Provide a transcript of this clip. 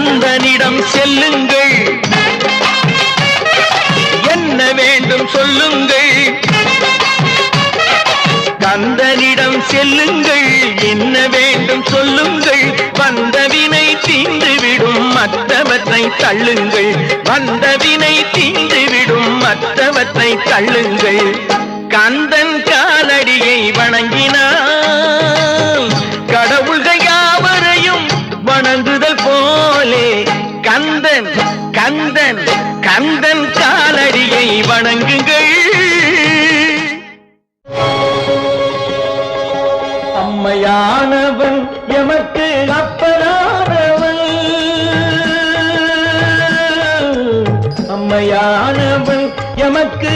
கந்தனிடம் செல்லுங்கள், என்ன வேண்டும் சொல்லுங்கள். கந்தனிடம் செல்லுங்கள், என்ன வேண்டும் சொல்லுங்கள். வந்தவினை தீந்துவிடும் மற்றவற்றை தள்ளுங்கள், வந்தவினை தீந்துவிடும் மற்றவற்றை தள்ளுங்கள். கந்தன் காலடியை வணங்கினால் கடவுள்கள் யாவரையும் வணங்குதல் போலே கந்தன் கந்தன் கந்தன் காலடியை வணங்குங்கள். அம்மையானவன் எமக்கு அப்பனானவன், அம்மையானவன் எமக்கு